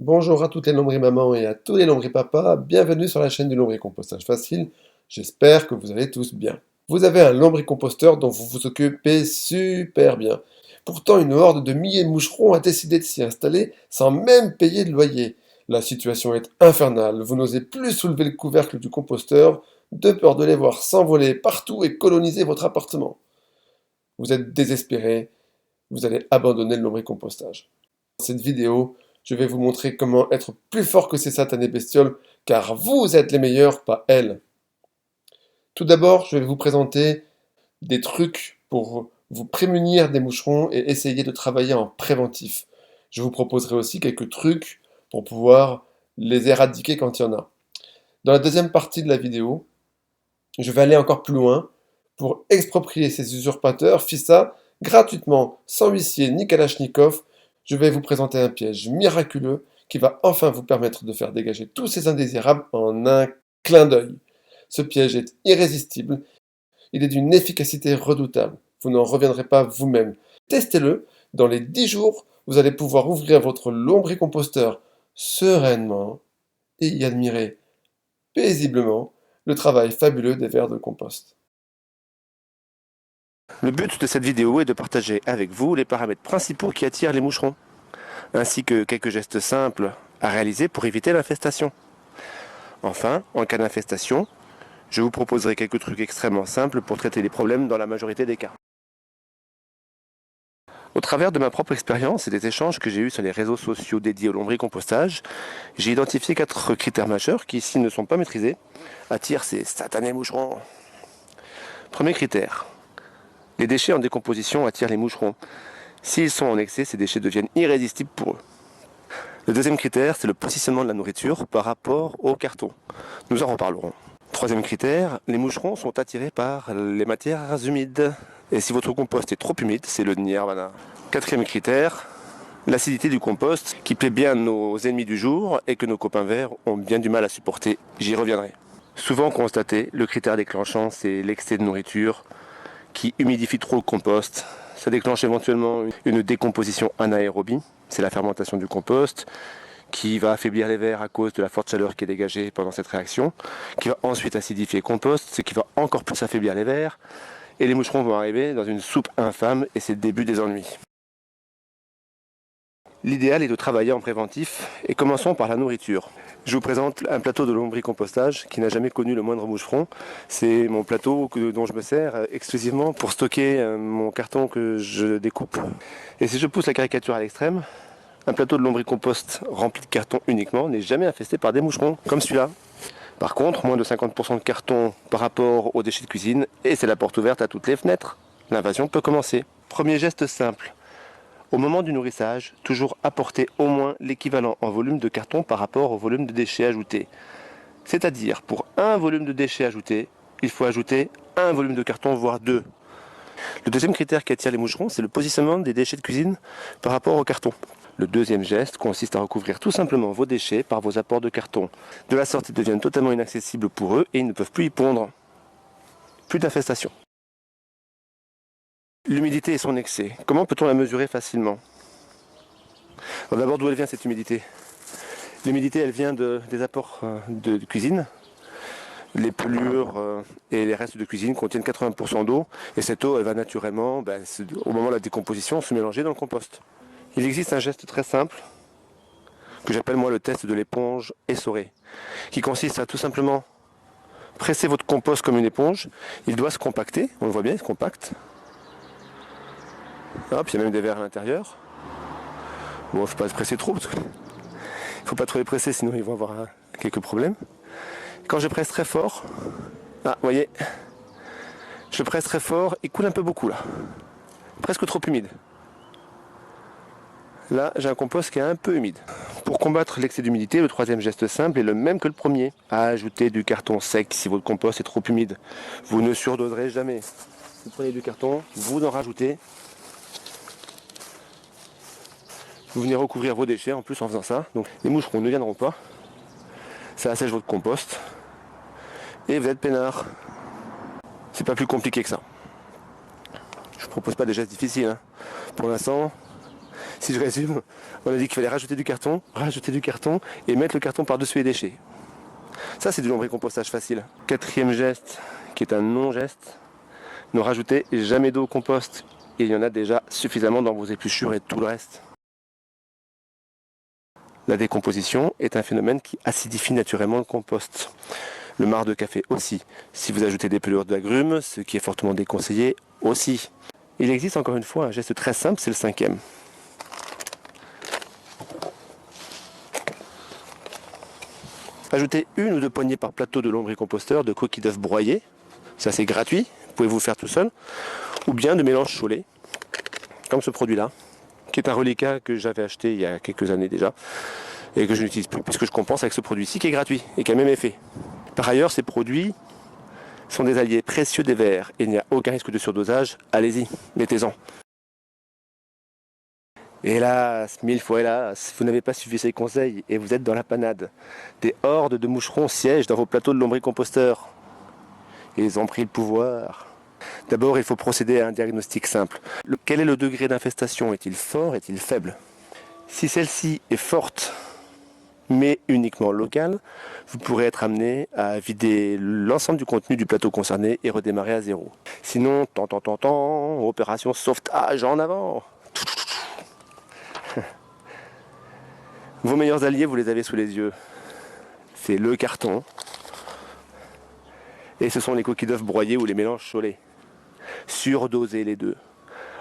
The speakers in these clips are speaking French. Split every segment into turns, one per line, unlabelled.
Bonjour à toutes les lombriers-mamans et à tous les lombriers-papas, bienvenue sur la chaîne du lombricompostage facile, j'espère que vous allez tous bien. Vous avez un lombricomposteur dont vous vous occupez super bien. Pourtant, une horde de milliers de moucherons a décidé de s'y installer sans même payer de loyer. La situation est infernale, vous n'osez plus soulever le couvercle du composteur, de peur de les voir s'envoler partout et coloniser votre appartement. Vous êtes désespéré, vous allez abandonner le lombricompostage. Dans cette vidéo, je vais vous montrer comment être plus fort que ces satanées bestioles, car vous êtes les meilleurs, pas elles. Tout d'abord, je vais vous présenter des trucs pour vous prémunir des moucherons et essayer de travailler en préventif. Je vous proposerai aussi quelques trucs pour pouvoir les éradiquer quand il y en a. Dans la deuxième partie de la vidéo, je vais aller encore plus loin pour exproprier ces usurpateurs, FISA, gratuitement, sans huissier ni kalachnikov. Je vais vous présenter un piège miraculeux qui va enfin vous permettre de faire dégager tous ces indésirables en un clin d'œil. Ce piège est irrésistible, il est d'une efficacité redoutable. Vous n'en reviendrez pas vous-même. Testez-le, dans les 10 jours, vous allez pouvoir ouvrir votre lombricomposteur sereinement et y admirer paisiblement le travail fabuleux des vers de compost.
Le but de cette vidéo est de partager avec vous les paramètres principaux qui attirent les moucherons, ainsi que quelques gestes simples à réaliser pour éviter l'infestation. Enfin, en cas d'infestation, je vous proposerai quelques trucs extrêmement simples pour traiter les problèmes dans la majorité des cas. Au travers de ma propre expérience et des échanges que j'ai eus sur les réseaux sociaux dédiés au lombricompostage, j'ai identifié 4 critères majeurs qui, s'ils ne sont pas maîtrisés, attirent ces satanés moucherons. Premier critère. Les déchets en décomposition attirent les moucherons. S'ils sont en excès, ces déchets deviennent irrésistibles pour eux. Le deuxième critère, c'est le positionnement de la nourriture par rapport au carton. Nous en reparlerons. Troisième critère, les moucherons sont attirés par les matières humides. Et si votre compost est trop humide, c'est le nirvana. Quatrième critère, l'acidité du compost qui plaît bien à nos ennemis du jour et que nos copains verts ont bien du mal à supporter. J'y reviendrai. Souvent constaté, le critère déclenchant, c'est l'excès de nourriture qui humidifie trop le compost. Ça déclenche éventuellement une décomposition anaérobie, c'est la fermentation du compost, qui va affaiblir les vers à cause de la forte chaleur qui est dégagée pendant cette réaction, qui va ensuite acidifier le compost, ce qui va encore plus affaiblir les vers, et les moucherons vont arriver dans une soupe infâme, et c'est le début des ennuis. L'idéal est de travailler en préventif, et commençons par la nourriture. Je vous présente un plateau de lombricompostage qui n'a jamais connu le moindre moucheron. C'est mon plateau dont je me sers exclusivement pour stocker mon carton que je découpe. Et si je pousse la caricature à l'extrême, un plateau de lombricompost rempli de carton uniquement n'est jamais infesté par des moucherons, comme celui-là. Par contre, moins de 50% de carton par rapport aux déchets de cuisine, et c'est la porte ouverte à toutes les fenêtres. L'invasion peut commencer. Premier geste simple. Au moment du nourrissage, toujours apporter au moins l'équivalent en volume de carton par rapport au volume de déchets ajoutés. C'est-à-dire, pour un volume de déchets ajoutés, il faut ajouter un volume de carton, voire deux. Le deuxième critère qui attire les moucherons, c'est le positionnement des déchets de cuisine par rapport au carton. Le deuxième geste consiste à recouvrir tout simplement vos déchets par vos apports de carton. De la sorte, ils deviennent totalement inaccessibles pour eux et ils ne peuvent plus y pondre. Plus d'infestation. L'humidité et son excès. Comment peut-on la mesurer facilement ? Alors d'abord, d'où elle vient cette humidité ? L'humidité, elle vient des apports de cuisine. Les pelures et les restes de cuisine contiennent 80% d'eau. Et cette eau, elle va naturellement, au moment de la décomposition, se mélanger dans le compost. Il existe un geste très simple, que j'appelle moi le test de l'éponge essorée, qui consiste à tout simplement presser votre compost comme une éponge. Il doit se compacter, on le voit bien, il se compacte. Hop, il y a même des verres à l'intérieur. Bon, il ne faut pas se presser trop, parce qu'il ne faut pas trop les presser, sinon ils vont avoir quelques problèmes. Quand je presse très fort, vous voyez, je presse très fort, il coule un peu beaucoup là. Presque trop humide. Là, j'ai un compost qui est un peu humide. Pour combattre l'excès d'humidité, le troisième geste simple est le même que le premier. Ajoutez du carton sec si votre compost est trop humide. Vous ne surdoserez jamais. Vous prenez du carton, vous en rajoutez. Vous venez recouvrir vos déchets en plus en faisant ça. Donc les moucherons ne viendront pas. Ça assèche votre compost. Et vous êtes peinard. C'est pas plus compliqué que ça. Je ne propose pas des gestes difficiles. Pour l'instant, Si je résume, on a dit qu'il fallait rajouter du carton et mettre le carton par-dessus les déchets. Ça, c'est du lombricompostage facile. Quatrième geste, qui est un non-geste, ne rajoutez jamais d'eau au compost. Il y en a déjà suffisamment dans vos épluchures et tout le reste. La décomposition est un phénomène qui acidifie naturellement le compost. Le marc de café aussi. Si vous ajoutez des pelures d'agrumes, ce qui est fortement déconseillé aussi. Il existe encore une fois un geste très simple, c'est le cinquième. Ajoutez 1 ou 2 poignées par plateau de lombricomposteur de coquilles d'œufs broyées. Ça c'est gratuit, vous pouvez vous faire tout seul. Ou bien de mélange Cholet, comme ce produit-là, qui est un reliquat que j'avais acheté il y a quelques années déjà, et que je n'utilise plus, puisque je compense avec ce produit-ci qui est gratuit et qui a le même effet. Par ailleurs, ces produits sont des alliés précieux des vers, et il n'y a aucun risque de surdosage. Allez-y, mettez-en. Hélas, 1000 fois hélas, vous n'avez pas suivi ces conseils et vous êtes dans la panade. Des hordes de moucherons siègent dans vos plateaux de lombricomposteur. Et ils ont pris le pouvoir. D'abord, il faut procéder à un diagnostic simple. Quel est le degré d'infestation? Est-il fort? Est-il faible? Si celle-ci est forte, mais uniquement locale, vous pourrez être amené à vider l'ensemble du contenu du plateau concerné et redémarrer à zéro. Sinon, opération sauvetage en avant. Vos meilleurs alliés, vous les avez sous les yeux. C'est le carton. Et ce sont les coquilles d'œufs broyées ou les mélanges Cholet. Surdoser les deux.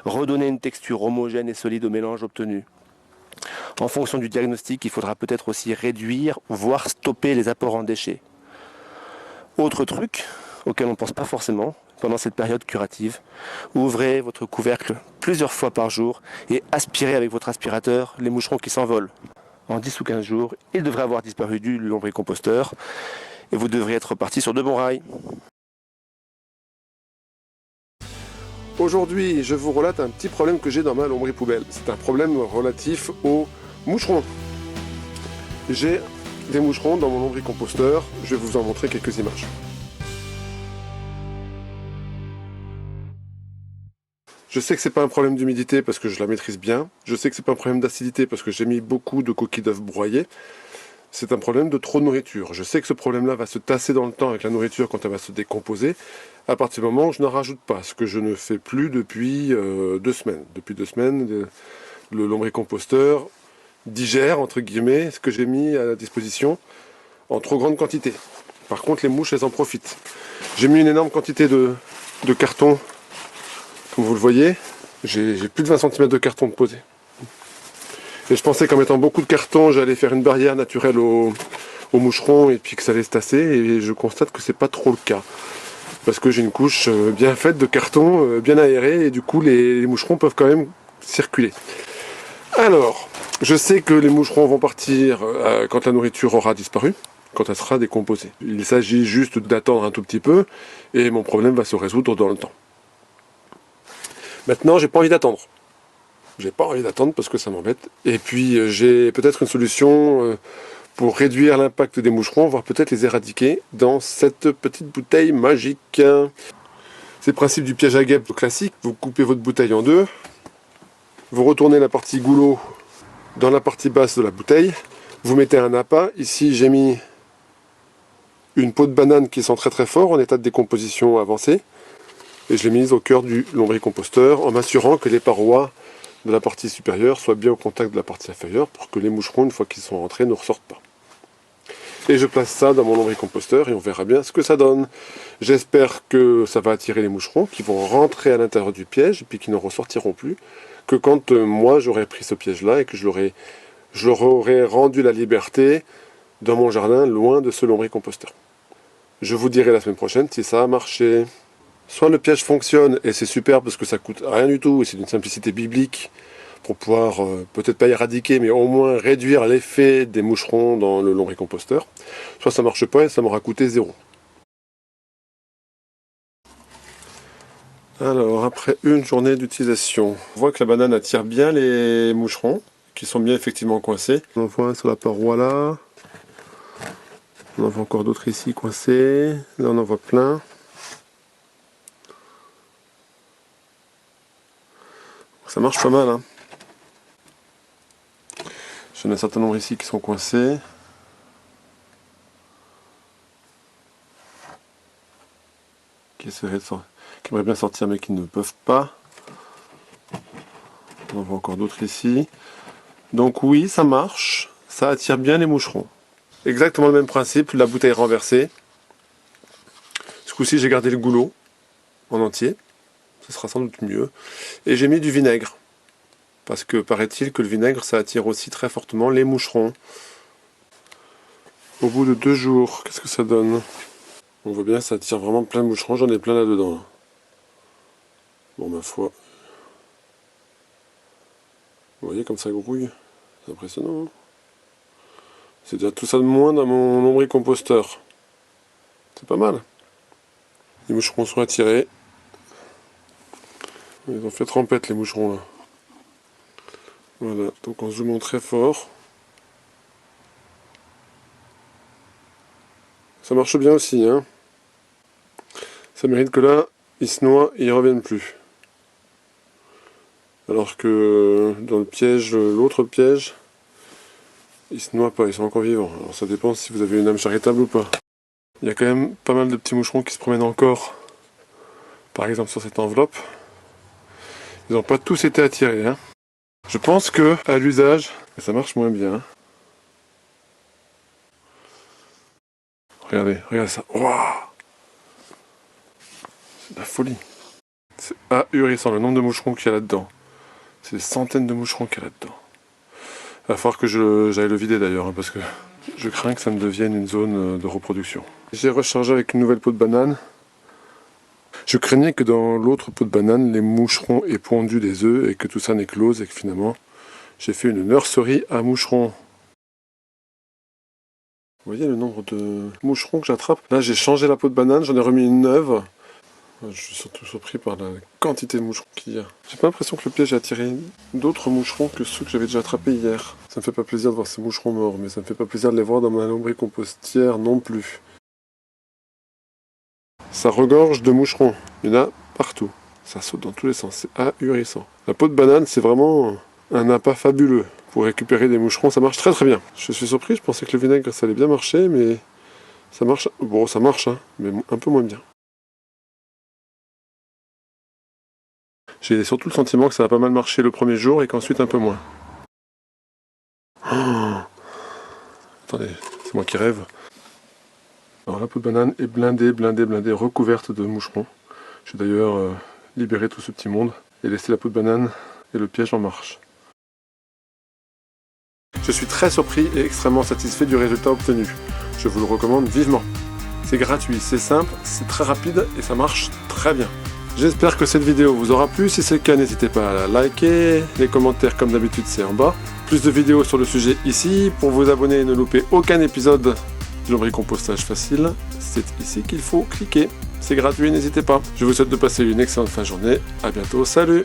Redonner une texture homogène et solide au mélange obtenu. En fonction du diagnostic, il faudra peut-être aussi réduire, voire stopper les apports en déchets. Autre truc, auquel on ne pense pas forcément, pendant cette période curative, ouvrez votre couvercle plusieurs fois par jour et aspirez avec votre aspirateur les moucherons qui s'envolent. En 10 ou 15 jours, il devrait avoir disparu du lombricomposteur et vous devriez être reparti sur de bons rails.
Aujourd'hui, je vous relate un petit problème que j'ai dans ma lombripoubelle. C'est un problème relatif aux moucherons. J'ai des moucherons dans mon lombricomposteur. Je vais vous en montrer quelques images. Je sais que c'est pas un problème d'humidité parce que je la maîtrise bien. Je sais que c'est pas un problème d'acidité parce que j'ai mis beaucoup de coquilles d'œufs broyées. C'est un problème de trop de nourriture. Je sais que ce problème-là va se tasser dans le temps avec la nourriture quand elle va se décomposer, à partir du moment où je n'en rajoute pas, ce que je ne fais plus depuis 2 semaines. Depuis 2 semaines, le lombricomposteur digère, entre guillemets, ce que j'ai mis à la disposition en trop grande quantité. Par contre, les mouches, elles en profitent. J'ai mis une énorme quantité de carton, comme vous le voyez. J'ai plus de 20 cm de carton de posé. Et je pensais qu'en mettant beaucoup de carton, j'allais faire une barrière naturelle aux moucherons et puis que ça allait se tasser. Et je constate que c'est pas trop le cas. Parce que j'ai une couche bien faite de carton, bien aérée, et du coup les moucherons peuvent quand même circuler. Alors, je sais que les moucherons vont partir quand la nourriture aura disparu, quand elle sera décomposée. Il s'agit juste d'attendre un tout petit peu, et mon problème va se résoudre dans le temps. Maintenant, j'ai pas envie d'attendre. J'ai pas envie d'attendre parce que ça m'embête. Et puis j'ai peut-être une solution pour réduire l'impact des moucherons, voire peut-être les éradiquer dans cette petite bouteille magique. C'est le principe du piège à guêpes classique. Vous coupez votre bouteille en deux, vous retournez la partie goulot dans la partie basse de la bouteille, vous mettez un appât. Ici j'ai mis une peau de banane qui sent très très fort en état de décomposition avancée. Et je l'ai mise au cœur du lombricomposteur en m'assurant que les parois de la partie supérieure soient bien au contact de la partie inférieure pour que les moucherons, une fois qu'ils sont rentrés, ne ressortent pas. Et je place ça dans mon lombricomposteur et on verra bien ce que ça donne. J'espère que ça va attirer les moucherons qui vont rentrer à l'intérieur du piège et puis qui ne ressortiront plus que quand moi j'aurai pris ce piège-là et que je leur aurai rendu la liberté dans mon jardin loin de ce lombricomposteur. Je vous dirai la semaine prochaine si ça a marché. Soit le piège fonctionne et c'est super parce que ça coûte rien du tout et c'est d'une simplicité biblique pour pouvoir peut-être pas éradiquer mais au moins réduire l'effet des moucherons dans le lombricomposteur. Soit ça marche pas et ça m'aura coûté 0. Alors après une journée d'utilisation, on voit que la banane attire bien les moucherons qui sont bien effectivement coincés. On en voit un sur la paroi là. On en voit encore d'autres ici coincés. Là on en voit plein. Ça marche pas mal, hein. J'en ai un certain nombre ici qui sont coincés. Qui aimeraient bien sortir mais qui ne peuvent pas. On en voit encore d'autres ici. Donc oui, ça marche. Ça attire bien les moucherons. Exactement le même principe, la bouteille renversée. Ce coup-ci, j'ai gardé le goulot en entier. Ce sera sans doute mieux. Et j'ai mis du vinaigre. Parce que paraît-il que le vinaigre, ça attire aussi très fortement les moucherons. Au bout de 2 jours, qu'est-ce que ça donne? On voit bien, ça attire vraiment plein de moucherons. J'en ai plein là-dedans. Bon, ma foi. Vous voyez comme ça grouille? C'est impressionnant. Hein, c'est déjà tout ça de moins dans mon lombricomposteur. C'est pas mal. Les moucherons sont attirés. Ils ont fait trempette les moucherons là. Voilà, donc on zoome très fort. Ça marche bien aussi, hein. Ça mérite que là, ils se noient et ils reviennent plus. Alors que dans le piège, l'autre piège, ils se noient pas, ils sont encore vivants. Alors ça dépend si vous avez une âme charitable ou pas. Il y a quand même pas mal de petits moucherons qui se promènent encore. Par exemple sur cette enveloppe. Ils n'ont pas tous été attirés, hein. Je pense que à l'usage, ça marche moins bien. Regardez ça. Waouh, c'est de la folie. C'est ahurissant le nombre de moucherons qu'il y a là-dedans. C'est des centaines de moucherons qu'il y a là-dedans. Il va falloir que j'aille le vider d'ailleurs, hein, parce que je crains que ça me devienne une zone de reproduction. J'ai rechargé avec une nouvelle peau de banane. Je craignais que dans l'autre peau de banane, les moucherons aient pondu des œufs et que tout ça n'éclose et que finalement, j'ai fait une nurserie à moucherons. Vous voyez le nombre de moucherons que j'attrape? Là, j'ai changé la peau de banane, j'en ai remis une neuve. Je suis surtout surpris par la quantité de moucherons qu'il y a. J'ai pas l'impression que le piège a attiré d'autres moucherons que ceux que j'avais déjà attrapés hier. Ça me fait pas plaisir de voir ces moucherons morts, mais ça me fait pas plaisir de les voir dans ma lombricompostière non plus. Ça regorge de moucherons. Il y en a partout. Ça saute dans tous les sens. C'est ahurissant. La peau de banane, c'est vraiment un appât fabuleux. Pour récupérer des moucherons, ça marche très très bien. Je suis surpris, je pensais que le vinaigre, ça allait bien marcher, mais ça marche. Bon, ça marche, hein, mais un peu moins bien. J'ai surtout le sentiment que ça a pas mal marché le premier jour et qu'ensuite un peu moins. Oh, attendez, c'est moi qui rêve. Alors la peau de banane est blindée, recouverte de moucherons. J'ai d'ailleurs libéré tout ce petit monde et laissé la peau de banane et le piège en marche. Je suis très surpris et extrêmement satisfait du résultat obtenu. Je vous le recommande vivement. C'est gratuit, c'est simple, c'est très rapide et ça marche très bien. J'espère que cette vidéo vous aura plu. Si c'est le cas, n'hésitez pas à la liker. Les commentaires, comme d'habitude, c'est en bas. Plus de vidéos sur le sujet ici. Pour vous abonner et ne louper aucun épisode du lombricompostage facile, c'est ici qu'il faut cliquer. C'est gratuit, n'hésitez pas. Je vous souhaite de passer une excellente fin de journée. À bientôt, salut!